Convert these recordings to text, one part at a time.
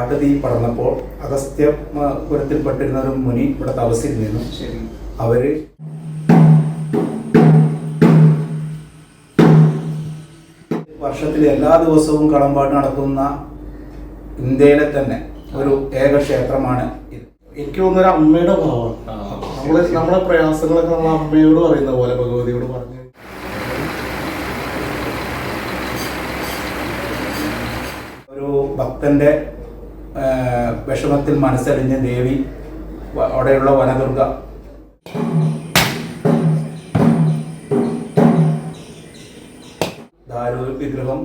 കാട്ടുതീ പടർന്നപ്പോൾ അഗസ്ത്യപുരത്തിൽപ്പെട്ടിരുന്ന ഒരു മുനി ഇവിടെ തപസ്സിരുന്നു. അവര് വർഷത്തിൽ എല്ലാ ദിവസവും കളമ്പാട്ട് നടത്തുന്ന ഇന്ത്യയിലെ തന്നെ ഒരു ഏക ക്ഷേത്രമാണ് ഇത്. എനിക്ക് തോന്നുന്നൊരു അമ്മയുടെ ഭാവമാണ്. നമ്മളെ പ്രയാസങ്ങളൊക്കെ നമ്മൾ അമ്മയോട് പറയുന്ന പോലെ ഭഗവതിയോട് പറഞ്ഞു. ഒരു ഭക്തന്റെ വിഷമത്തിൽ മനസ്സറിഞ്ഞ ദേവി അവിടെയുള്ള വനദുർഗ ദാരു വിഗ്രഹം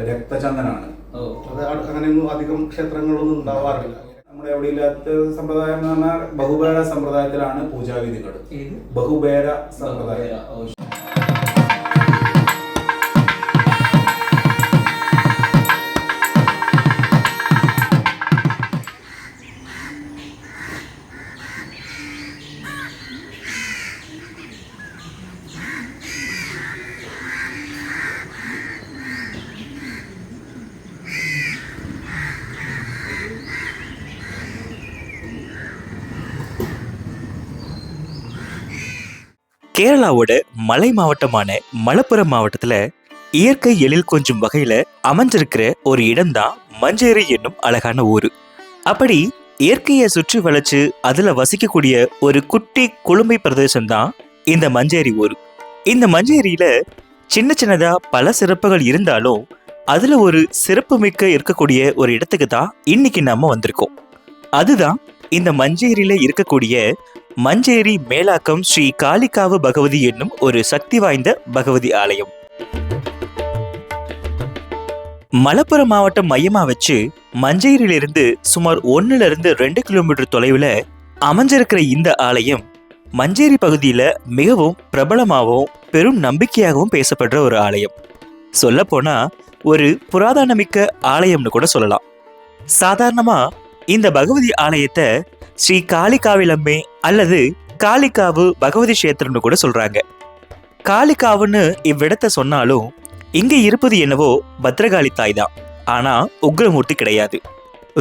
രക്തചന്ദനാണ്. അങ്ങനെയൊന്നും അധികം ക്ഷേത്രങ്ങളൊന്നും ഉണ്ടാവാറില്ല. നമ്മുടെ എവിടെ ഇല്ലാത്ത സമ്പ്രദായം എന്ന് പറഞ്ഞാൽ ബഹുബേര സമ്പ്രദായത്തിലാണ് പൂജാവിധികൾ. ബഹുബേര സമ്പ്രദായം. கேரளாவோட மலை மாவட்டமான மலப்புரம் மாவட்டத்துல இயற்கை எழில் கொஞ்சம் வகையில அமைஞ்சிருக்கிற ஒரு இடம்தான் மஞ்சேரி என்னும் அழகான ஊரு. அப்படி இயற்கையை சுற்றி வளைச்சு அதுல வசிக்கக்கூடிய ஒரு குட்டி குளுமை பிரதேசம் தான் இந்த மஞ்சேரி ஊரு. இந்த மஞ்சேரியில சின்ன சின்னதா பல சிறப்புகள் இருந்தாலும் அதுல ஒரு சிறப்பு மிக்க இருக்கக்கூடிய ஒரு இடத்துக்கு தான் இன்னைக்கு நாம வந்திருக்கோம். அதுதான் இந்த மஞ்சேரியில இருக்கக்கூடிய மஞ்சேரி மேலாக்கம் ஸ்ரீ காளிகாவு பகவதி என்னும் ஒரு சக்தி வாய்ந்த பகவதி ஆலயம். மலப்புரம் மாவட்டம் மையமா வச்சு மஞ்சேரியிலிருந்து சுமார் 1-2 கிலோமீட்டர் தொலைவில் அமைஞ்சிருக்கிற இந்த ஆலயம் மஞ்சேரி பகுதியில மிகவும் பிரபலமாகவும் பெரும் நம்பிக்கையாகவும் பேசப்படுற ஒரு ஆலயம். சொல்ல போனா ஒரு புராதனமிக்க ஆலயம்னு கூட சொல்லலாம். சாதாரணமா இந்த பகவதி ஆலயத்தை ஸ்ரீ காளிகாவிலம்மே அல்லது காளிகாவு பகவதி கஷேத்திரம்னு கூட சொல்றாங்க. காளிகாவுன்னு இவ்விடத்தை சொன்னாலும் இங்க இருப்பது என்னவோ பத்ரகாளி தாய் தான். ஆனா உக்ரமூர்த்தி கிடையாது.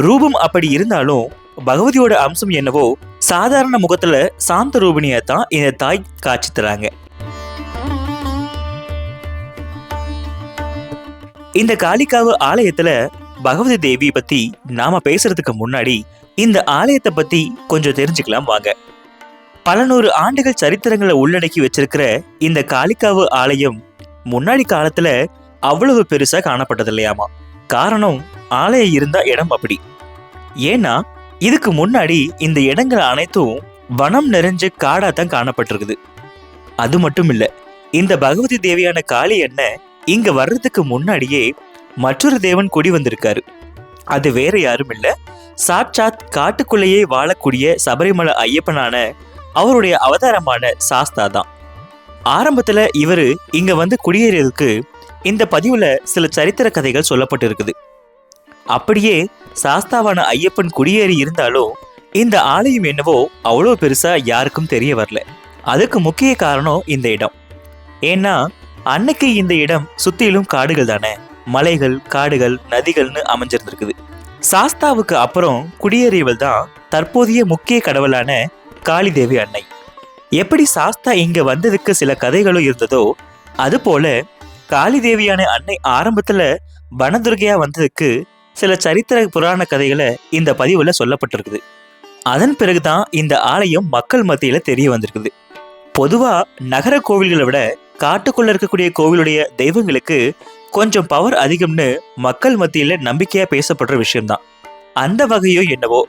ரூபம் அப்படி இருந்தாலும் பகவதியோட அம்சம் என்னவோ சாதாரண முகத்துல சாந்த ரூபிணியா தான் இந்த தாய் காட்சி தராங்க. இந்த காளிகாவு ஆலயத்துல பகவதி தேவி பத்தி நாம பேசுறதுக்கு முன்னாடி இந்த ஆலயத்தை பத்தி கொஞ்சம் தெரிஞ்சுக்கலாம் வாங்க. பல நூறு ஆண்டுகள் சரித்திரங்களை உள்ளடக்கி வச்சிருக்கிற இந்த காளிகாவு ஆலயம் முன்னாடி காலத்துல அவ்வளவு பெருசா காணப்பட்டது இல்லையாமா. காரணம் ஆலயம் இருந்த இடம் அப்படி. ஏன்னா இதுக்கு முன்னாடி இந்த இடங்கள் அனைத்தும் வனம் நிறைஞ்ச காடா தான் காணப்பட்டிருக்குது. அது மட்டும் இல்ல, இந்த பகவதி தேவியான காளி அண்ணன் இங்க வர்றதுக்கு முன்னாடியே மற்றொரு தேவன் குடி வந்திருக்காரு. அது வேற யாரும் இல்ல, சாட்சாத் காட்டுக்குள்ளேயே வாழக்கூடிய சபரிமலை ஐயப்பனான அவருடைய அவதாரமான சாஸ்தா தான். ஆரம்பத்துல இவரு இங்க வந்து குடியேறியதுக்கு இந்த பதிவுல சில சரித்திர கதைகள் சொல்லப்பட்டு இருக்குது. அப்படியே சாஸ்தாவான ஐயப்பன் குடியேறி இருந்தாலும் இந்த ஆலயம் என்னவோ அவ்வளோ பெருசா யாருக்கும் தெரிய வரல. அதுக்கு முக்கிய காரணம் இந்த இடம். ஏன்னா அன்னைக்கு இந்த இடம் சுத்திலும் காடுகள் தானே, மலைகள், காடுகள், நதிகள்னு அமைஞ்சிருந்திருக்குது. சாஸ்தாவுக்கு அப்புறம் குடியேறியவள் தான் தற்போதைய முக்கிய கடவுளான காளி தேவி அன்னை. எப்படி சாஸ்தா இங்க வந்ததுக்கு சில கதைகளும் இருந்ததோ அது போல காளி தேவியான அன்னை ஆரம்பத்துல வனதுர்கையா வந்ததுக்கு சில சரித்திர புராண கதைகளை இந்த பதிவுல சொல்லப்பட்டிருக்குது. அதன் பிறகுதான் இந்த ஆலயம் மக்கள் மத்தியில தெரிய வந்திருக்குது. பொதுவா நகர கோவில்களை விட காட்டுக்குள்ள இருக்கக்கூடிய கோவிலுடைய தெய்வங்களுக்கு கொஞ்சம் பவர் அதிகம்னு மக்கள் மத்தியில நம்பிக்கையா பேசப்படுற விஷயம்தான். அந்த வகையோ என்னவோ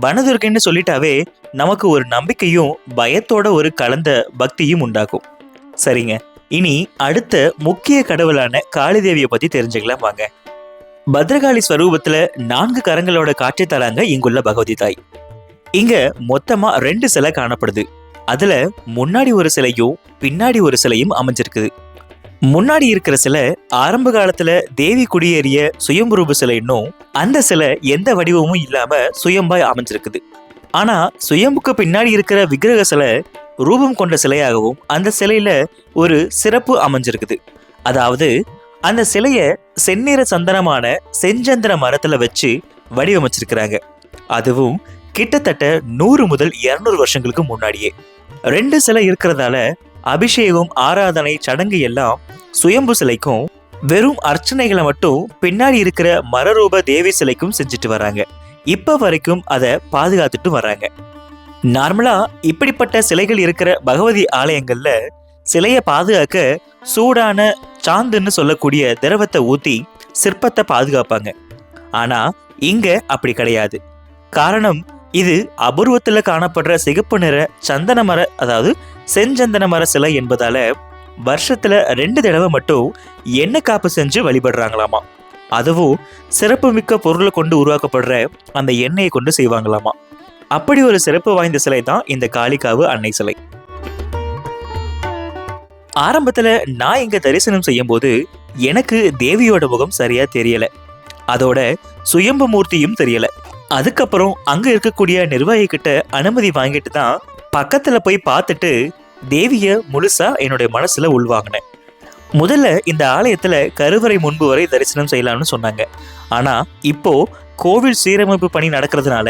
வனதுர்கைன்னு சொல்லிட்டாவே நமக்கு ஒரு நம்பிக்கையும் பயத்தோட ஒரு கலந்த பக்தியும் உண்டாகும். சரிங்க, இனி அடுத்த முக்கிய கடவுளான காளி தேவியை பத்தி தெரிஞ்சுக்கலாம் வாங்க. பத்ரகாளி ஸ்வரூபத்துல 4 கரங்களோட காட்சி தராங்க இங்குள்ள பகவதி தாய். இங்க மொத்தமா 2 சிலை காணப்படுது. அதுல முன்னாடி ஒரு சிலையும் பின்னாடி ஒரு சிலையும் அமைஞ்சிருக்குது. முன்னாடி இருக்கிற சிலை ஆரம்ப காலத்துல தேவி குடியேறிய சுயம்புரூப சிலைன்னும் அந்த சிலை எந்த வடிவமும் இல்லாம சுயம்பாய் அமைஞ்சிருக்குது. ஆனா சுயம்புக்கு பின்னாடி இருக்கிற விக்கிரக சிலை ரூபம் கொண்ட சிலையாகவும் அந்த சிலையில ஒரு சிறப்பு அமைஞ்சிருக்குது. அதாவது அந்த சிலைய செந்நிற சந்தனமான செஞ்சந்திர மரத்துல வச்சு வடிவமைச்சிருக்கிறாங்க. அதுவும் கிட்டத்தட்ட 100 முதல் 200 வருஷங்களுக்கு முன்னாடியே. 2 சிலை இருக்கிறதால அபிஷேகம், ஆராதனை, சடங்கு எல்லாம் சுயம்பு சிலைக்கும், வெறும் அர்ச்சனைகளை மட்டும் பின்னாடி இருக்கிற மரரூப தேவி சிலைக்கும் செஞ்சுட்டு வராங்க. இப்ப வரைக்கும் அதை பாதுகாத்துட்டு வராங்க. நார்மலா இப்படிப்பட்ட சிலைகள் இருக்கிற பகவதி ஆலயங்கள்ல சிலையை பாதுகாக்க சூடான சாந்துன்னு சொல்லக்கூடிய திரவத்தை ஊத்தி சிற்பத்தை பாதுகாப்பாங்க. ஆனா இங்க அப்படி கிடையாது. காரணம், இது அபூர்வத்துல காணப்படுற சிகப்பு நிற சந்தன மர, அதாவது செஞ்சந்தன மர சிலை என்பதால வருஷத்துல 2 தடவை மட்டும் எண்ணெய் காப்பு செஞ்சு வழிபடுறாங்களாமா. அதுவும் சிறப்புமிக்க பொருளை கொண்டு உருவாக்கப்படுற அந்த எண்ணெயை கொண்டு செய்வாங்களாமா. அப்படி ஒரு சிறப்பு வாய்ந்த சிலை தான் இந்த காளிகாவு அன்னை சிலை. ஆரம்பத்துல நான் இங்க தரிசனம் செய்யும் போது எனக்கு தேவியோட முகம் சரியா தெரியல, அதோட சுயம்பு மூர்த்தியும் தெரியல. அதுக்கப்புறம் அங்க இருக்கக்கூடிய நிர்வாகி கிட்ட அனுமதி வாங்கிட்டு தான் பக்கத்துல போய் பார்த்துட்டு தேவிய முழுசா என்னுடைய மனசுல உள்வாங்கினேன். முதல்ல இந்த ஆலயத்துல கருவறை முன்பு வரை தரிசனம் செய்யலாம்னு சொன்னாங்க. ஆனா இப்போ கோவில் சீரமைப்பு பணி நடக்கிறதுனால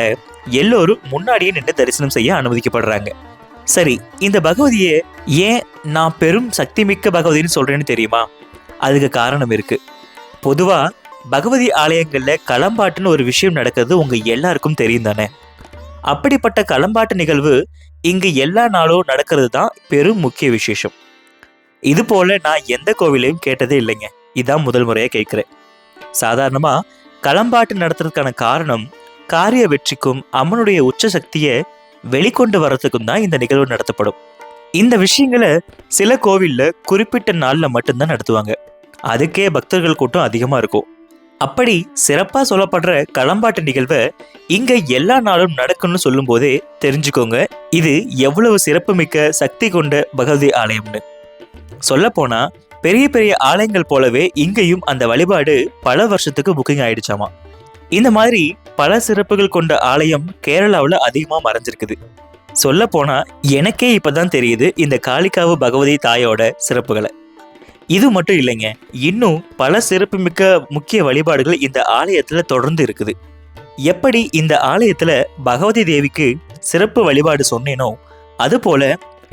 எல்லோரும் முன்னாடியே நின்று தரிசனம் செய்ய அனுமதிக்கப்படுறாங்க. சரி, இந்த பகவதியை ஏன் நான் பெரும் சக்தி மிக்க பகவதின்னு சொல்றேன்னு தெரியுமா? அதுக்கு காரணம் இருக்கு. பொதுவா பகவதி ஆலயங்கள்ல களம்பாட்டுன்னு ஒரு விஷயம் நடக்கிறது உங்க எல்லாருக்கும் தெரியும் தானே. அப்படிப்பட்ட களம்பாட்டு நிகழ்வு இங்கு எல்லா நாளும் நடக்கிறது தான் பெரும் முக்கிய விசேஷம். இது போல நான் எந்த கோவிலையும் கேட்டதே இல்லைங்க. இதான் முதல் முறையா கேட்கிறேன். சாதாரணமா களம்பாட்டு நடத்துறதுக்கான காரணம் காரிய வெற்றிக்கும் அம்மனுடைய உச்ச சக்தியை வெளிக்கொண்டு வர்றதுக்கும் தான் இந்த நிகழ்வு நடத்தப்படும். இந்த விஷயங்களை சில கோவில்ல குறிப்பிட்ட நாள்ல மட்டும்தான் நடத்துவாங்க. அதுக்கே பக்தர்கள் கூட்டம் அதிகமா இருக்கும். அப்படி சிறப்பா சொல்லப்படுற களம்பாட்டு நிகழ்வை இங்க எல்லா நாளும் நடக்கும்னு சொல்லும் போதே தெரிஞ்சுக்கோங்க இது எவ்வளவு சிறப்புமிக்க சக்தி கொண்ட பகவதி ஆலயம்னு. சொல்ல போனா பெரிய பெரிய ஆலயங்கள் போலவே இங்கேயும் அந்த வழிபாடு பல வருஷத்துக்கு புக்கிங் ஆயிடுச்சாமா. இந்த மாதிரி பல சிறப்புகள் கொண்ட ஆலயம் கேரளாவில் அதிகமா மறைஞ்சிருக்குது. சொல்ல போனா எனக்கே இப்பதான் தெரியுது இந்த காளிகாவு பகவதி தாயோட சிறப்புகளை. இது மட்டும் இல்லைங்க, இன்னும் பல சிறப்புமிக்க முக்கிய வழிபாடுகள் இந்த ஆலயத்துல தொடர்ந்து இருக்குது. எப்படி இந்த ஆலயத்துல பகவதி தேவிக்கு சிறப்பு வழிபாடு சொன்னேனோ அது போல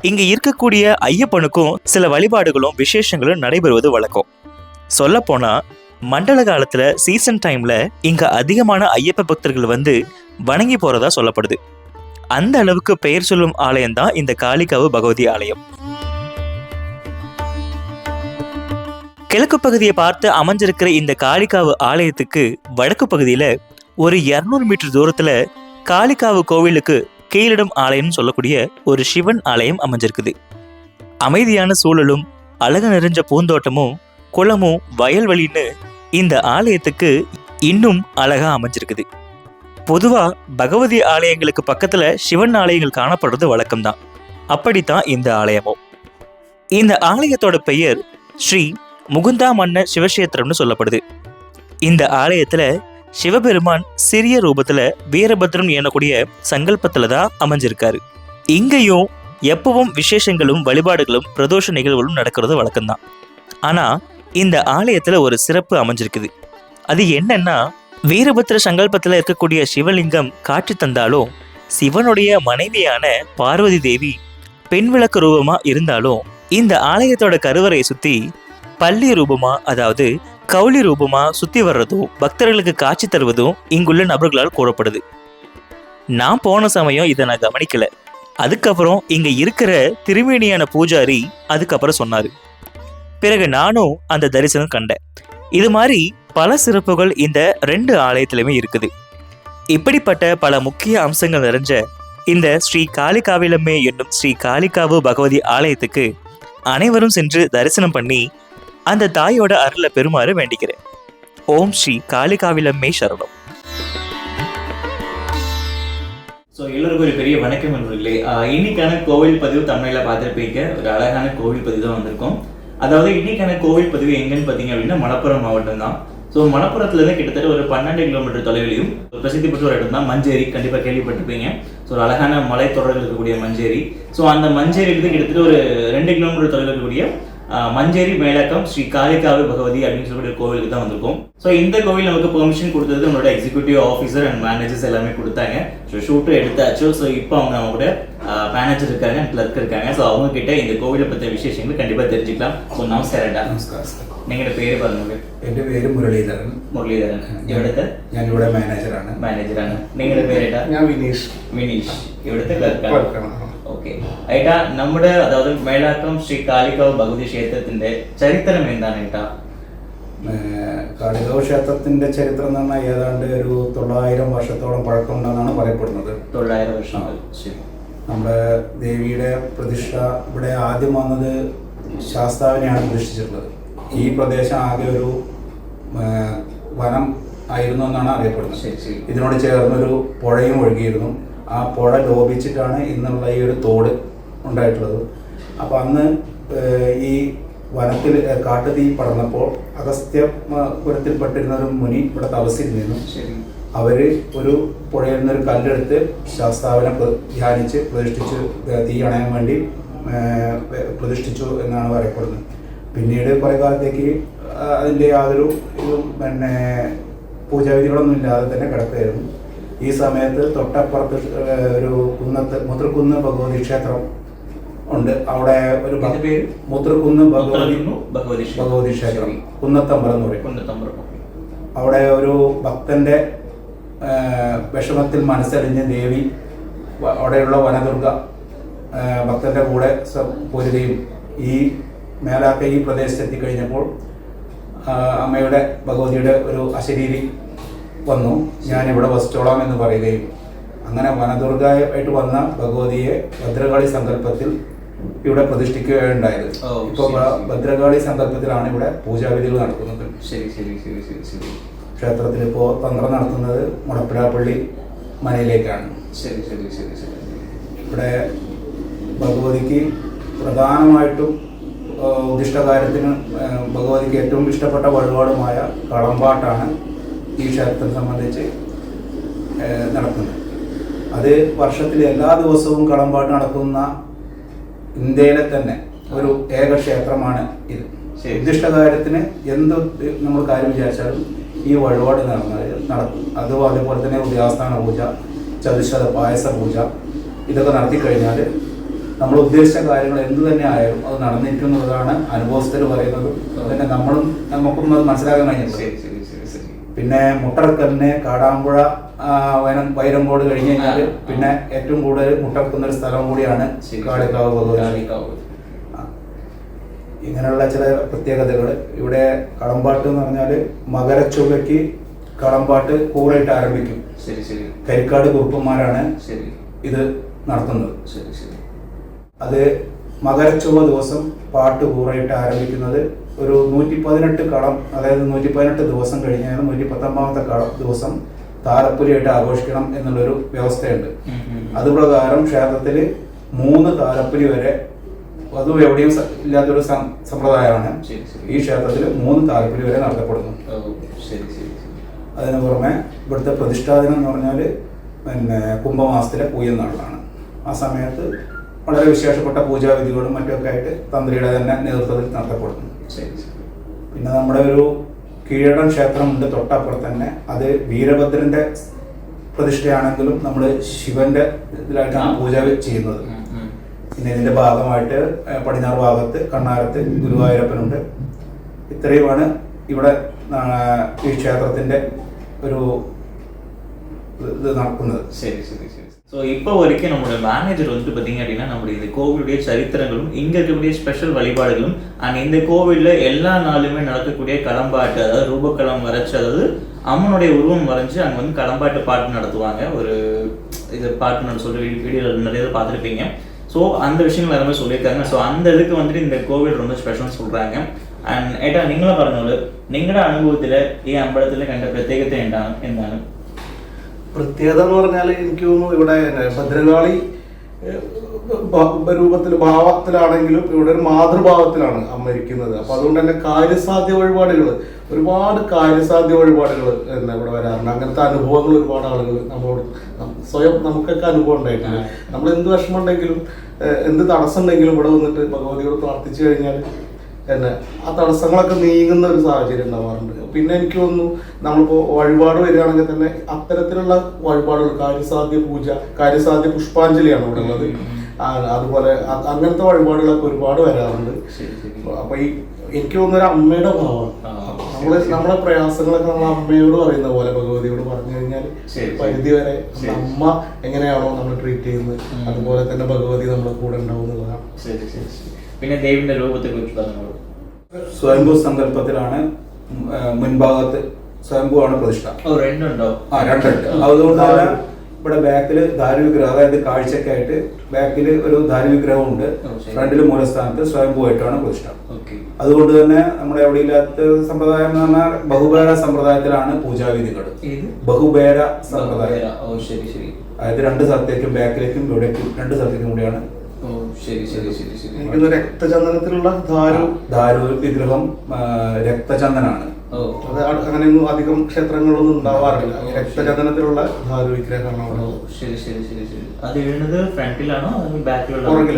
இங்க இருக்கக்கூடிய ஐயப்பனுக்கும் சில வழிபாடுகளும் விசேஷங்களும் நடைபெறுவது வழக்கம். சொல்ல போனா மண்டல காலத்துல சீசன் டைம்ல இங்க அதிகமான ஐயப்ப பக்தர்கள் வந்து வணங்கி போறதா சொல்லப்படுது. அந்த அளவுக்கு பெயர் சொல்லும் ஆலயம் தான் இந்த காளிகாவு பகவதி ஆலயம். கிழக்கு பகுதியை பார்த்து அமைஞ்சிருக்கிற இந்த காளிகாவு ஆலயத்துக்கு வடக்கு பகுதியில ஒரு 200 மீட்டர் தூரத்துல காளிகாவு கோவிலுக்கு கீழிடம் ஆலயம் சொல்லக்கூடிய ஒரு சிவன் ஆலயம் அமைஞ்சிருக்குது. அமைதியான சூழலும் அழகு நிறைஞ்ச பூந்தோட்டமும் குளமும் வயல்வெளின்னு இந்த ஆலயத்துக்கு இன்னும் அழகா அமைஞ்சிருக்குது. பொதுவா பகவதி ஆலயங்களுக்கு பக்கத்துல சிவன் ஆலயங்கள் காணப்படுறது வழக்கம்தான். அப்படித்தான் இந்த ஆலயமும். இந்த ஆலயத்தோட பெயர் ஸ்ரீ முகுந்தா மன்ன சிவக்ஷேத்திரம்னு சொல்லப்படுது. இந்த ஆலயத்துல சிவபெருமான் சிறிய ரூபத்துல வீரபத்ரன் எனக்கூடிய சங்கல்பத்துல தான் அமைஞ்சிருக்காரு. இங்கேயும் எப்பவும் விசேஷங்களும் வழிபாடுகளும் பிரதோஷ நிகழ்வுகளும் நடக்கிறது வழக்கம்தான். ஆனா இந்த ஆலயத்துல ஒரு சிறப்பு அமைஞ்சிருக்குது. அது என்னன்னா, வீரபத்ர சங்கல்பத்துல இருக்கக்கூடிய சிவலிங்கம் காட்சி தந்தாலும் சிவனுடைய மனைவியான பார்வதி தேவி பெண் விளக்கு ரூபமா இருந்தாலும் இந்த ஆலயத்தோட கருவறையை சுத்தி பள்ளி ரூபமா, அதாவது கௌளி ரூபமா சுத்தி வர்றதும் பக்தர்களுக்கு காட்சி தருவதும் இங்குள்ள நபர்களால் கூறப்படுது. நான் போன சமயம் இதை நான் கவனிக்கல. அதுக்கப்புறம் இங்க இருக்கிற திருமேனியான பூஜாரி அதுக்கப்புறம் சொன்னாரு. பிறகு நானும் அந்த தரிசனம் கண்டேன். இது மாதிரி பல சிறப்புகள் இந்த 2 ஆலயத்திலுமே இருக்குது. இப்படிப்பட்ட பல முக்கிய அம்சங்கள் நிறைஞ்ச இந்த ஸ்ரீ காளிகாவிலம்மே என்னும் ஸ்ரீ காளிகாவு பகவதி ஆலயத்துக்கு அனைவரும் சென்று தரிசனம் பண்ணி அந்த தாயோட அருளை பெறுமாறு வேண்டிக்கிறேன். ஓம் ஸ்ரீ காளிகாவிலம்மே சரணம். ஸோ எல்லோருக்கும் ஒரு பெரிய வணக்கம் நண்பர்களே. இன்னைக்கான கோவில் பதிவு தமிழில் பார்த்துருப்பீங்க. ஒரு அழகான கோவில் பதிவு தான் வந்திருக்கோம். அதாவது இன்னைக்கான கோவில் பதிவு எங்கன்னு பார்த்தீங்க அப்படின்னா மலப்புரம் மாவட்டம் தான். ஸோ மலப்புரத்துலேருந்து கிட்டத்தட்ட ஒரு 12 கிலோமீட்டர் தொலைவிலையும் பிரசித்தி பெற்ற ஒரு இடம் தான் மஞ்சேரி. கண்டிப்பாக கேள்விப்பட்டிருப்பீங்க. ஸோ ஒரு அழகான மலைத்தொடர்கள் இருக்கக்கூடிய மஞ்சேரி. ஸோ அந்த மஞ்சேரியிலிருந்து கிட்டத்தட்ட ஒரு 2 கிலோமீட்டர் தொலைவில் இருக்கக்கூடிய மஞ்சேரி மேலக்கம் ஸ்ரீ காளிகாவு பகவதி அப்படின்னு சொல்லக்கூடிய கோவிலுக்கு தான் வந்திருக்கோம். ஸோ இந்த கோவில் நமக்கு பெர்மிஷன் கொடுத்தது நம்மளோட எக்ஸிக்யூட்டிவ் ஆஃபீஸர் அண்ட் மேனேஜர்ஸ் எல்லாமே கொடுத்தாங்க. ஸோ ஷூட்டும் எடுத்தாச்சு. ஸோ இப்போ அவங்க கூட மேனேஜர் இருக்காங்க அண்ட் கிளர்க் இருக்காங்க. ஸோ அவங்க கிட்ட இந்த கோவிலை பற்றிய விசேஷங்கள் கண்டிப்பாக தெரிஞ்சுக்கலாம். ஸோ നമസ്കാരേട്ടാ. നമസ്കാരം. നിങ്ങളുടെ പേര് പറഞ്ഞു? എൻ്റെ പേര് മുരളീധരൻ. മുരളീധരൻ. ഇവിടുത്തെ? ഞാനിവിടെ മാനേജറാണ്. മാനേജറാണ്. നിങ്ങളുടെ പേരേട്ടാ? ഞാൻ വിനീഷ്. വിനീഷ്. ഇവിടുത്തെ ക്ലർക്കാണ്. ക്ലർക്കാണ്. ഓക്കെ. ഏട്ടാ, നമ്മുടെ അതായത് മേലാക്കം ശ്രീ കാളികാവ് ഭഗവതി ക്ഷേത്രത്തിന്റെ ചരിത്രം എന്താണ് ഏട്ടാ? കാളികാവ് ക്ഷേത്രത്തിന്റെ ചരിത്രം എന്ന് പറഞ്ഞാൽ ഏതാണ്ട് ഒരു 900 വർഷത്തോളം പഴക്കമുണ്ടെന്നാണ് പറയപ്പെടുന്നത്. 900 വർഷം. ശരി. നമ്മുടെ ദേവിയുടെ പ്രതിഷ്ഠ ഇവിടെ ആദ്യം വന്നത് ശാസ്താവിനെയാണ് പ്രതിഷ്ഠിച്ചിട്ടുള്ളത്. ഈ പ്രദേശം ആകെ ഒരു വനം ആയിരുന്നു എന്നാണ് അറിയപ്പെടുന്നത്. ശരി, ശരി. ഇതിനോട് ചേർന്നൊരു പുഴയും ഒഴുകിയിരുന്നു. ആ പുഴ ലോപിച്ചിട്ടാണ് ഇന്നുള്ള ഈ ഒരു തോട് ഉണ്ടായിട്ടുള്ളത്. അപ്പോൾ അന്ന് ഈ വനത്തിൽ കാട്ടുതീ പടർന്നപ്പോൾ അഗസ്ത്യപുരത്തിൽപ്പെട്ടിരുന്ന ഒരു മുനി ഇവിടെ തപസ്സിരുന്നു. ശരി. അവർ ഒരു പുഴയിൽ നിന്നൊരു കല്ലെടുത്ത് ശാസ്താവിനെ ധ്യാനിച്ച് പ്രതിഷ്ഠിച്ചു, തീ അണയാൻ വേണ്ടി പ്രതിഷ്ഠിച്ചു എന്നാണ് പറയപ്പെടുന്നത്. പിന്നീട് കുറേ കാലത്തേക്ക് അതിൻ്റെ യാതൊരു പൂജാവിധികളൊന്നും ഇല്ലാതെ തന്നെ കിടക്കുകയായിരുന്നു. ഈ സമയത്ത് തൊട്ടപ്പുറത്ത് ഒരു മുത്രക്കുന്ന് ഭഗവതി ക്ഷേത്രം ഉണ്ട്. അവിടെ ഒരു മുത്രക്കുന്ന് ഭഗവതി ക്ഷേത്രം, കുന്നത്തമ്പലം എന്ന് പറയും. അവിടെ ഒരു ഭക്തന്റെ വിഷമത്തിൽ മനസ്സറിഞ്ഞ് ദേവി അവിടെയുള്ള വനദുർഗ ഭക്തന്റെ കൂടെ പോരുകയും ഈ മേലാക്ക ഈ പ്രദേശത്തെത്തി കഴിഞ്ഞപ്പോൾ അമ്മയുടെ ഭഗവതിയുടെ ഒരു അശരീരി വന്നു, ഞാനിവിടെ വസിച്ചോളാം എന്ന് പറയുകയും അങ്ങനെ വനദുർഗയായിട്ട് വന്ന ഭഗവതിയെ ഭദ്രകാളി സങ്കല്പത്തിൽ ഇവിടെ പ്രതിഷ്ഠിക്കുകയുണ്ടായത്. ഇപ്പോൾ ഭദ്രകാളി സങ്കല്പത്തിലാണ് ഇവിടെ പൂജാവിധികൾ നടക്കുന്നത്. ശരി ശരി ശരി ശരി ശരി. ക്ഷേത്രത്തിൽ ഇപ്പോൾ തന്ത്രം നടത്തുന്നത് മുടപ്പിലാപ്പള്ളി മനയിലേക്കാണ്. ശരി ശരി ശരി ശരി. ഇവിടെ ഭഗവതിക്ക് പ്രധാനമായിട്ടും ഉദ്ദിഷ്ടകാര്യത്തിന് ഭഗവതിക്ക് ഏറ്റവും ഇഷ്ടപ്പെട്ട വഴിപാടുമായ കളമ്പാട്ടാണ് ഈ ക്ഷേത്രത്തെ സംബന്ധിച്ച് നടക്കുന്നത്. അത് വർഷത്തിൽ എല്ലാ ദിവസവും കളമ്പാട്ട് നടക്കുന്ന ഇന്ത്യയിലെ തന്നെ ഒരു ഏക ക്ഷേത്രമാണ് ഇത്. ഉദ്ദിഷ്ടകാര്യത്തിന് എന്ത് നമ്മൾ കാര്യം വിചാരിച്ചാലും ഈ വഴിപാട് നടക്കും. അതേപോലെ തന്നെ ഉദയാസ്ഥാന പൂജ, ചതുശ്ശത പായസ പൂജ ഇതൊക്കെ നടത്തിക്കഴിഞ്ഞാൽ നമ്മൾ ഉദ്ദേശിച്ച കാര്യങ്ങൾ എന്ത് തന്നെ ആയാലും അത് നടന്നിരിക്കുന്നതാണ് അനുഭവസ്ഥർ പറയുന്നത്. പിന്നെ നമുക്കും അത് മനസ്സിലാക്കാൻ കഴിഞ്ഞിട്ടുണ്ട്. പിന്നെ മുട്ടറക്കലിന് കാടാമ്പുഴ വൈരമ്പോട് കഴിഞ്ഞ് കഴിഞ്ഞാൽ പിന്നെ ഏറ്റവും കൂടുതൽ മുട്ടറക്കുന്ന ഒരു സ്ഥലം കൂടിയാണ് കാളികാവ് ഭഗവതി. ഇങ്ങനെയുള്ള ചില പ്രത്യേകതകൾ. ഇവിടെ കളമ്പാട്ട് എന്ന് പറഞ്ഞാൽ മകരച്ചൊവ്വയ്ക്ക് കളമ്പാട്ട് കൂറായിട്ട് ആരംഭിക്കും. കരിക്കാട് കുറുപ്പന്മാരാണ് ഇത് നടത്തുന്നത്. അത് മകരച്ചൊവ്വ ദിവസം പാട്ട് കൂറായിട്ട് ആരംഭിക്കുന്നത് ഒരു 118 കളം, അതായത് 118 ദിവസം കഴിഞ്ഞാൽ 119ാമത്തെ ദിവസം താലപ്പൊലിയായിട്ട് ആഘോഷിക്കണം എന്നുള്ളൊരു വ്യവസ്ഥയുണ്ട്. അതുപ്രകാരം ക്ഷേത്രത്തിൽ 3 താലപ്പൊലി വരെ അതും എവിടെയും ഇല്ലാത്തൊരു സമ്പ്രദായമാണ്. ഈ ക്ഷേത്രത്തിൽ 3 താലപ്പൊലി വരെ നടത്തപ്പെടുന്നു. അതിന് പുറമെ ഇവിടുത്തെ പ്രതിഷ്ഠാദിനം എന്ന് പറഞ്ഞാൽ കുംഭമാസത്തിലെ പൂയനാളിലാണ്. ആ സമയത്ത് വളരെ വിശേഷപ്പെട്ട പൂജാവിധികളും മറ്റുമൊക്കെ ആയിട്ട് തന്ത്രിയുടെ തന്നെ നേതൃത്വത്തിൽ നടത്തപ്പെടുന്നു. പിന്നെ നമ്മുടെ ഒരു കീഴടം ക്ഷേത്രമുണ്ട് തൊട്ടപ്പുറത്ത് തന്നെ. അത് വീരഭദ്രന്റെ പ്രതിഷ്ഠയാണെങ്കിലും നമ്മൾ ശിവന്റെ ഇതിലായിട്ടാണ് പൂജ ചെയ്യുന്നത്. പിന്നെ ഇതിന്റെ ഭാഗമായിട്ട് പടിഞ്ഞാറ് ഭാഗത്ത് കണ്ണാരത്ത് ഗുരുവായൂരപ്പനുണ്ട്. ഇത്രയുമാണ് ഇവിടെ ഈ ക്ഷേത്രത്തിന്റെ ഒരു ഇത് നടക്കുന്നത്. ശരി ശരി ശരി. ஸோ இப்போ வரைக்கும் நம்மளோட மேனேஜர் வந்துட்டு பார்த்தீங்க அப்படின்னா நம்மளுடைய இந்த கோவிலுடைய சரித்திரங்களும் இங்கே இருக்கக்கூடிய ஸ்பெஷல் வழிபாடுகளும் அண்ட் இந்த கோவிலில் எல்லா நாளுமே நடக்கக்கூடிய களம்பாட்டு, அதாவது ரூபக்களம் வரைச்சி, அதாவது அம்மனுடைய உருவம் வரைஞ்சி அங்கே வந்து களம்பாட்டு பாட்டு நடத்துவாங்க. ஒரு இது பாட்டு நான் சொல்கிற வீடியோவில் நிறைய பார்த்துருப்பீங்க. ஸோ அந்த விஷயங்கள் எல்லாமே சொல்லியிருக்காங்க. ஸோ அந்த இதுக்கு வந்துட்டு இந்த கோவில் ரொம்ப ஸ்பெஷல்னு சொல்கிறாங்க. அண்ட் ஏட்டா நீங்களும் പറഞ്ഞോളൂ, നിങ്ങളുടെ അനുഭവത്തിൽ ഈ അമ്പലത്തിൽ കണ്ട പ്രത്യേകത എന്താണ്? പ്രത്യേകത എന്ന് പറഞ്ഞാൽ എനിക്ക് തോന്നുന്നു ഇവിടെ ഭദ്രകാളി രൂപത്തിൽ ഭാവത്തിലാണെങ്കിലും ഇവിടെ ഒരു മാതൃഭാവത്തിലാണ് അമ്മ ഇരിക്കുന്നത്. അപ്പൊ അതുകൊണ്ട് തന്നെ കാര്യസാധ്യ വഴിപാടുകൾ, ഒരുപാട് കാര്യസാധ്യ വഴിപാടുകൾ ഇവിടെ വരാറുണ്ട്. അങ്ങനത്തെ അനുഭവങ്ങൾ ഒരുപാട് ആളുകൾ നമ്മളോട് സ്വയം നമുക്കൊക്കെ അനുഭവം ഉണ്ടായിട്ടുണ്ട്. നമ്മൾ എന്ത് വിഷമം ഉണ്ടെങ്കിലും എന്ത് തടസ്സം ഉണ്ടെങ്കിലും ഇവിടെ വന്നിട്ട് ഭഗവതിയോട് പ്രാർത്ഥിച്ചു കഴിഞ്ഞാൽ എന്നെ ആ തടസ്സങ്ങളൊക്കെ നീങ്ങുന്ന ഒരു സാഹചര്യം ഉണ്ടാവാറുണ്ട്. പിന്നെ എനിക്ക് തോന്നുന്നു നമ്മളിപ്പോൾ വഴിപാട് വരികയാണെങ്കിൽ തന്നെ അത്തരത്തിലുള്ള വഴിപാടുകൾ, കാര്യസാധ്യ പൂജ, കാര്യസാധ്യ പുഷ്പാഞ്ജലിയാണ് ഇവിടെ ഉള്ളത്. അതുപോലെ അങ്ങനത്തെ വഴിപാടുകളൊക്കെ ഒരുപാട് വരാറുണ്ട്. അപ്പൊ എനിക്ക് തോന്നുന്ന ഒരു അമ്മയുടെ ഭാവമാണ്. നമ്മളെ പ്രയാസങ്ങളൊക്കെ നമ്മൾ അമ്മയോട് പറയുന്ന പോലെ ഭഗവതിയോട് പറഞ്ഞു കഴിഞ്ഞാൽ പരിധി വരെ അമ്മ എങ്ങനെയാണോ നമ്മൾ ട്രീറ്റ് ചെയ്യുന്നത് അതുപോലെ തന്നെ ഭഗവതി നമ്മുടെ കൂടെ ഉണ്ടാവും എന്നുള്ളതാണ്. പിന്നെ ദേവിന്റെ രൂപത്തെ കുറിച്ച് പറഞ്ഞോളൂ. സ്വയംഭൂ സങ്കല്പത്തിലാണ് മുൻഭാഗത്ത് സ്വയംഭൂവാണ് പ്രതിഷ്ഠ. രണ്ടുണ്ടോ? രണ്ടുണ്ട്. അതുകൊണ്ട് തന്നെ ഇവിടെ ബാക്കില് ധാരുവിഗ്രഹം, അതായത് കാഴ്ചക്കായിട്ട് ബാക്കില് ഒരു ധാരുവിഗ്രഹം ഉണ്ട്. ഫ്രണ്ടില് മൂലസ്ഥാനത്ത് സ്വയംഭൂവായിട്ടാണ് പ്രതിഷ്ഠ. അതുകൊണ്ട് തന്നെ നമ്മുടെ എവിടെ ഇല്ലാത്ത സമ്പ്രദായം എന്ന് പറഞ്ഞാൽ ബഹുബേര സമ്പ്രദായത്തിലാണ് പൂജാവിധികൾ. ബഹുബേര സമ്പ്രദായം, അതായത് രണ്ട് സ്ഥലത്തേക്കും ബാക്കിലേക്കും ഇവിടേക്കും രണ്ട് സ്ഥലത്തേക്കും കൂടിയാണ്. രക്തചന്ദനത്തിലുള്ള ധാരു വിഗ്രഹം രക്തചന്ദനാണ്. അങ്ങനെയൊന്നും അധികം ക്ഷേത്രങ്ങളൊന്നും ഉണ്ടാവാറില്ല. രക്തചന്ദനത്തിലുള്ള ധാരു വിഗ്രഹമാണ്.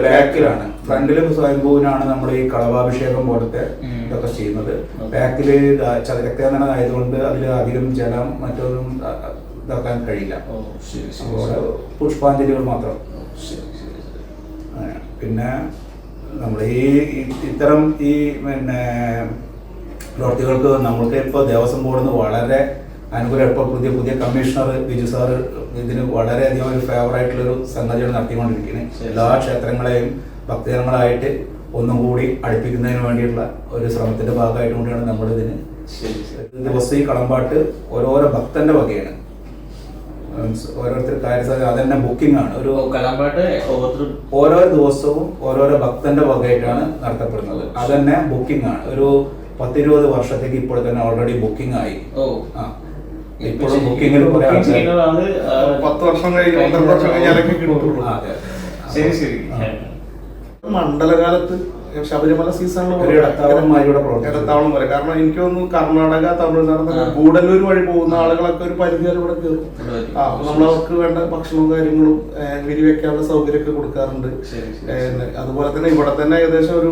ബാക്കിലാണ്. ഫ്രണ്ടില് സ്വയംഭൂവിനാണ് നമ്മൾ ഈ കളഭാഭിഷേകം പോലത്തെ ഇതൊക്കെ ചെയ്യുന്നത്. ബാക്കില് രക്തചന്ദനം ആയതുകൊണ്ട് അതിൽ അധികം ജലം മറ്റൊന്നും ഇതാക്കാൻ കഴിയില്ല. പുഷ്പാഞ്ജലികൾ മാത്രം. പിന്നെ നമ്മൾ ഇത്തരം പിന്നെ പ്രവർത്തികൾക്ക് നമ്മൾക്ക് ഇപ്പോൾ ദേവസ്വം ബോർഡിൽ നിന്ന് വളരെ അനുകൂലം. ഇപ്പോൾ പുതിയ കമ്മീഷണർ ബിജു സാറ് ഇതിന് വളരെയധികം ഒരു ഫേവറായിട്ടുള്ളൊരു സംഗതിയാണ് നടത്തിക്കൊണ്ടിരിക്കുന്നത്. എല്ലാ ക്ഷേത്രങ്ങളെയും ഭക്തജനങ്ങളായിട്ട് ഒന്നും കൂടി അടുപ്പിക്കുന്നതിന് വേണ്ടിയിട്ടുള്ള ഒരു ശ്രമത്തിന്റെ ഭാഗമായിട്ട് കൂടിയാണ് നമ്മളിതിന്. ദിവസം ഈ കളമ്പാട്ട് ഓരോരോ ഭക്തന്റെ വകയാണ്. ഓരോരുത്തർ കാര്യസാധ്യത അതന്നെ ബുക്കിംഗ് ആണ്. ഒരു കളമ്പാട്ട് ഓരോ ദിവസവും ഓരോരോ ഭക്തന്റെ വകയായിട്ടാണ് നടത്തപ്പെടുന്നത്. അതന്നെ ബുക്കിംഗ് ആണ്. ഒരു 10-20 വർഷത്തേക്ക് ഇപ്പോൾ തന്നെ ഓൾറെഡി ബുക്കിംഗ് ആയി. ഇപ്പോഴും ബുക്കിംഗിൽ 10 വർഷം കഴിഞ്ഞാലൊക്കെ കിട്ടുള്ളൂ. മണ്ഡലകാലത്ത് ശബരിമല സീസണിൽ ഇടത്താവളം പോലെ. കാരണം എനിക്ക് തോന്നുന്നു കർണാടക, തമിഴ്നാട്, ഗൂഡല്ലൂർ വഴി പോകുന്ന ആളുകളൊക്കെ ഒരു പരിധി വരെ ഇവിടെ കയറും. നമ്മളവർക്ക് വേണ്ട ഭക്ഷണവും കാര്യങ്ങളും വിരിവെക്കാനുള്ള സൗകര്യമൊക്കെ കൊടുക്കാറുണ്ട്. അതുപോലെ തന്നെ ഇവിടെ തന്നെ ഏകദേശം ഒരു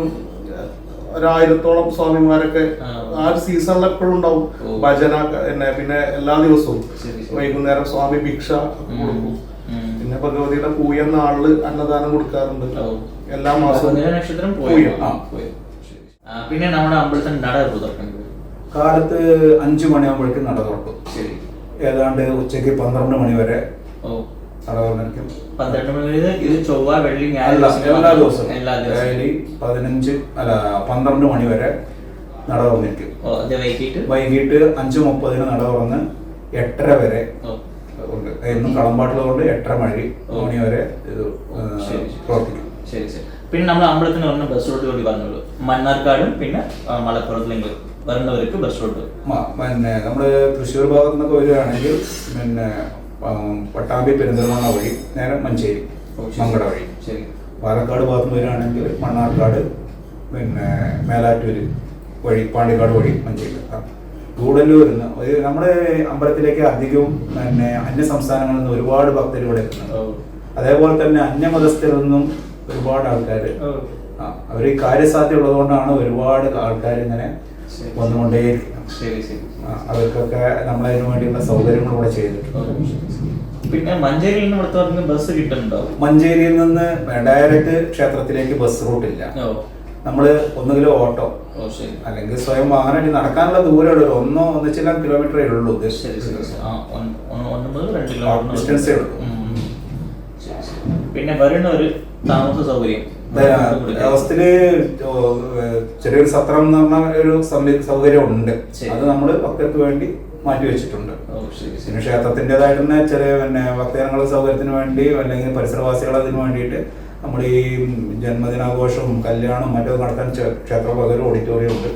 1000-ഓളം സ്വാമിമാരൊക്കെ ആ ഒരു സീസണിൽ എപ്പോഴും ഉണ്ടാവും. ഭജന പിന്നെ എല്ലാ ദിവസവും വൈകുന്നേരം സ്വാമി ഭിക്ഷ കൊടുക്കും. പിന്നെ ഭഗവതിയുടെ പൂയം നാളില് അന്നദാനം കൊടുക്കാറുണ്ട് എല്ലാ മാസവും. പിന്നെ നമ്മുടെ അമ്പലത്തിൽ നട തുറക്കുന്നത് കാലത്ത് 5 മണിയാകുമ്പോഴേക്കും നട തുറക്കും. ഏതാണ്ട് ഉച്ചയ്ക്ക് 12 മണി വരെ നട തുറന്നിരിക്കും. 12 മണി ഇത് ചൊവ്വ വെള്ളി എല്ലാ ദിവസവും 12 മണി വരെ നട തുറന്നിരിക്കും. വൈകിട്ട് 5:30 നട തുറന്ന് 8:30 വരെ ഉണ്ട്. എന്നും കളമ്പാട്ടുള്ളതുകൊണ്ട് 8:30 മണി വരെ ഇത് പ്രവർത്തിക്കും. ശരി ശരി. പിന്നെ നമ്മൾ അമ്പലത്തിന് പറഞ്ഞ ബസ് റൂട്ട് കൂടി പറഞ്ഞോളൂ. മണ്ണാർക്കാടും പിന്നെ മലപ്പുറത്തിലേക്ക് വരുന്നവർക്ക് ബസ് റൂട്ട്. പിന്നെ നമ്മള് തൃശ്ശൂർ ഭാഗത്തു നിന്നൊക്കെ വരികയാണെങ്കിൽ പിന്നെ പട്ടാമ്പി പെരിന്തൽമണ്ണ വഴി നേരെ മഞ്ചേരി മങ്കട വഴി. ശരി. പാലക്കാട് ഭാഗത്ത് വരികയാണെങ്കിൽ മണ്ണാർക്കാട് പിന്നെ മേലാറ്റൂര് വഴി പാണ്ടിക്കാട് വഴി മഞ്ചേരി. ഗൂഡല്ലൂരിൽ നിന്ന് നമ്മുടെ അമ്പലത്തിലേക്ക് അധികവും പിന്നെ അന്യ സംസ്ഥാനങ്ങളിൽ നിന്ന് ഒരുപാട് ഭക്തർ ഇവിടെ എത്തുന്നുണ്ട്. അതേപോലെ തന്നെ അന്യമതസ്ഥരിൽ നിന്നും ഒരുപാട് ആൾക്കാർ അവർ ഈ കാര്യസാധ്യത ഉള്ളതുകൊണ്ടാണ് ഒരുപാട് ആൾക്കാർ ഇങ്ങനെ വന്നുകൊണ്ടേയിരിക്കുന്നത്. അവർക്കൊക്കെ നമ്മളതിനു വേണ്ടിയുള്ള സൗകര്യങ്ങൾ ഇവിടെ ചെയ്തിട്ടുണ്ട്. പിന്നെ മഞ്ചേരിയിൽ നിന്ന് ഇവിടുത്തെ ബസ് കിട്ടുന്നുണ്ടോ? മഞ്ചേരിയിൽ നിന്ന് ഡയറക്റ്റ് ക്ഷേത്രത്തിലേക്ക് ബസ് റൂട്ടില്ല. നമ്മള് ഒന്നുകിൽ ഓട്ടോ അല്ലെങ്കിൽ സ്വയം വാഹനം. നടക്കാനുള്ള ദൂരം 1-1.5 കിലോമീറ്ററേ ഉള്ളൂ. ഡിസ്റ്റൻസേ ഉള്ളൂ. പിന്നെ വരുന്ന ഒരു താമസ സൗകര്യം ദേവസ്ഥയില് ചെറിയൊരു സത്രം എന്ന് പറഞ്ഞ ഒരു സൗകര്യം ഉണ്ട്. അത് നമ്മള് ഭക്തർക്ക് വേണ്ടി മാറ്റി വെച്ചിട്ടുണ്ട്. പിന്നെ ക്ഷേത്രത്തിൻ്റെതായിട്ട് തന്നെ ചെറിയ പിന്നെ ഭക്തജനങ്ങളുടെ സൗകര്യത്തിന് വേണ്ടി അല്ലെങ്കിൽ പരിസരവാസികൾ അതിന് വേണ്ടിയിട്ട് നമ്മൾ ഈ ജന്മദിനാഘോഷവും കല്യാണവും മറ്റൊക്കെ നടത്താൻ ക്ഷേത്ര പകരം ഓഡിറ്റോറിയം ഉണ്ട്.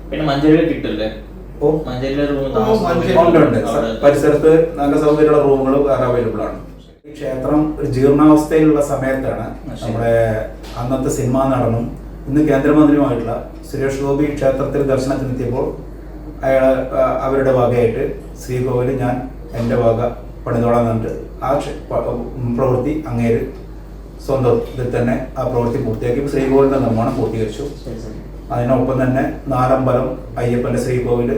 പിന്നെ മഞ്ചേരിയിൽ കിട്ടില്ലേ? ഉണ്ട്. പരിസരത്ത് നല്ല സൗകര്യമുള്ള റൂമുകൾ വേറെ അവൈലബിൾ ആണ്. ഈ ക്ഷേത്രം ഒരു ജീർണാവസ്ഥയിലുള്ള സമയത്താണ് നമ്മുടെ അന്നത്തെ സിനിമാ നടനും ഇന്ന് കേന്ദ്രമന്ത്രിയുമായിട്ടുള്ള സുരേഷ് ഗോപി ക്ഷേത്രത്തിൽ ദർശനത്തിനെത്തിയപ്പോൾ അവരുടെ വകയായിട്ട് ശ്രീകോവിൽ ഞാൻ എൻ്റെ വക പണിതോളാൻ കണ്ട് ആ പ്രവൃത്തി അങ്ങേര് സ്വന്തം ഇതിൽ തന്നെ ആ പ്രവൃത്തി പൂർത്തിയാക്കി ശ്രീകോവിലിന്റെ നിർമ്മാണം പൂർത്തീകരിച്ചു. അതിനൊപ്പം തന്നെ നാലമ്പലം, അയ്യപ്പൻ്റെ ശ്രീകോവിൽ,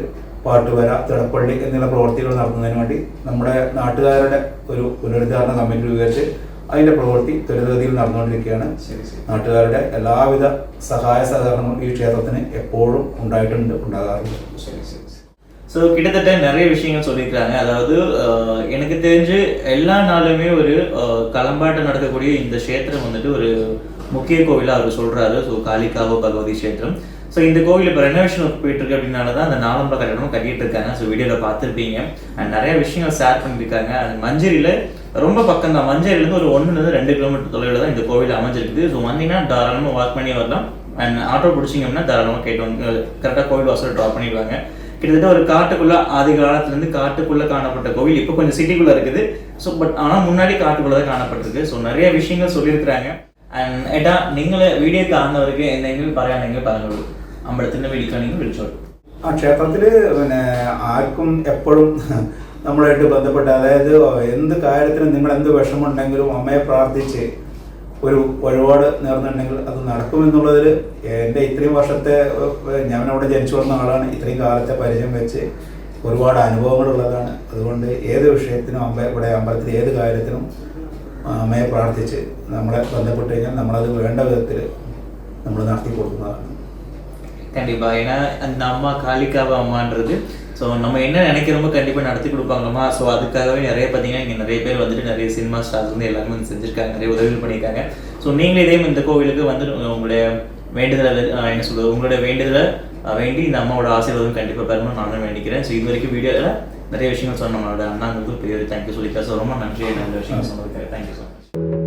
പാട്ടുവര, തിടപ്പള്ളി എന്നുള്ള പ്രവൃത്തികൾ നടത്തുന്നതിന് വേണ്ടി നമ്മുടെ നാട്ടുകാരുടെ ഒരു പുനരുദ്ധാരണ കമ്മിറ്റി രൂപീകരിച്ച് അതിൻ്റെ പ്രവൃത്തി ത്വരിതഗതിയിൽ നടന്നുകൊണ്ടിരിക്കുകയാണ്. നാട്ടുകാരുടെ എല്ലാവിധ സഹായ സഹകരണങ്ങളും ഈ ക്ഷേത്രത്തിന് എപ്പോഴും ഉണ്ടാകാറുണ്ട്. ஸோ கிட்டத்தட்ட நிறைய விஷயங்கள் சொல்லியிருக்கிறாங்க. அதாவது எனக்கு தெரிஞ்சு எல்லா நாளுமே ஒரு களம்பாட்டம் நடக்கக்கூடிய இந்த க்ஷேத்திரம் வந்துட்டு ஒரு முக்கிய கோவிலாக அவர் சொல்கிறாரு. ஸோ காளிகாவோ பகவதி க்ஷேத்திரம். ஸோ இந்த கோவில் இப்போ ரெனோவேஷன் ஒர்க் போயிட்டுருக்கு அப்படின்னால தான் அந்த நாலம்பல கட்டணமும் கட்டிட்டு இருக்காங்க. ஸோ வீடியோவில் பார்த்துருப்பீங்க. அண்ட் நிறைய விஷயங்கள் ஷேர் பண்ணியிருக்காங்க. அந்த மஞ்சரியில் ரொம்ப பக்கம் தான், மஞ்சரிலேருந்து ஒரு 1-2 கிலோமீட்டர் தொலைவில் தான் இந்த கோவில் அமைஞ்சிருக்குது. ஸோ வந்தீங்கன்னா தாராளமாக வாக் பண்ணி வரலாம். அண்ட் ஆட்டோ பிடிச்சிங்க அப்படின்னா தாராளமாக கேட்டு வந்து கரெக்டாக கோவில் வாசல் ட்ராப் பண்ணிடுவாங்க. கிட்டத்தட்ட ஒரு காட்டுக்குள்ள ஆதி காலத்துலேருந்து காட்டுக்குள்ள காணப்பட்ட கோவில் இப்போ கொஞ்சம் சிட்டிக்குள்ள இருக்குது. ஸோ பட் ஆனால் முன்னாடி காட்டுக்குள்ள தான் കാണപ്പെട്ടിருக்கு. ஸோ நிறைய விஷயங்கள் சொல்லியிருக்கிறாங்க. ആൻഡ് ഏട്ടാ നിങ്ങൾ വീഡിയോ കാണുന്നവർക്ക് എന്തെങ്കിലും പറയാനെങ്കിൽ പറഞ്ഞോളൂ. അമ്പലത്തിന്റെ വിളിക്കണമെങ്കിൽ വിളിച്ചോളൂ. ആ ക്ഷേത്രത്തിൽ പിന്നെ ആർക്കും എപ്പോഴും നമ്മളായിട്ട് ബന്ധപ്പെട്ട്, അതായത് എന്ത് കാര്യത്തിനും നിങ്ങൾ എന്ത് വിഷമമുണ്ടെങ്കിലും അമ്മയെ പ്രാർത്ഥിച്ച് ഒരു വഴിപാട് നേർന്നുണ്ടെങ്കിൽ അത് നടക്കുമെന്നുള്ളതിൽ എൻ്റെ ഇത്രയും വർഷത്തെ, ഞാനവിടെ ജനിച്ചു വന്ന ആളാണ്, ഇത്രയും കാലത്തെ പരിചയം വെച്ച് ഒരുപാട് അനുഭവങ്ങളുള്ളതാണ്. അതുകൊണ്ട് ഏത് വിഷയത്തിനും ഇവിടെ അമ്പലത്തിൽ ഏത് കാര്യത്തിനും അമ്മയെ പ്രാർത്ഥിച്ച് നമ്മളെ ബന്ധപ്പെട്ട് കഴിഞ്ഞാൽ നമ്മളത് വേണ്ട വിധത്തിൽ നമ്മൾ നടത്തി കൊടുക്കുന്നതാണ്. கண்டிப்பா. ஏன்னா அந்த அம்மா காளிகாவ அம்மான்றது ஸோ நம்ம என்ன நினைக்கிறோமோ கண்டிப்பாக நடத்தி கொடுப்பாங்கம்மா. ஸோ அதுக்காகவே நிறைய பார்த்தீங்கன்னா இங்கே நிறைய பேர் வந்துட்டு நிறைய சினிமா ஸ்டார்ஸ் வந்து எல்லாமே வந்து செஞ்சுருக்காங்க, நிறைய உதவிகள் பண்ணியிருக்காங்க. ஸோ நீங்களே இதே இந்த கோவிலுக்கு வந்து உங்களுடைய வேண்டுதலை என்ன சொல்கிறது, உங்களுடைய வேண்டுதலை வேண்டி இந்த அம்மாவோட ஆசீர்வாதம் கண்டிப்பாக பெறணும்னு நானும் வேண்டிக்கிறேன். ஸோ இது வரைக்கும் வீடியோவில் நிறைய விஷயங்கள் சொன்ன நம்மளோட அண்ணாங்களுக்கு பெரிய தேங்க்யூ சொல்லியிருக்காரு. ஸோ ரொம்ப நன்றி, நல்ல விஷயங்கள் சொன்னதுக்காக தேங்க்யூ ஸோ மச்.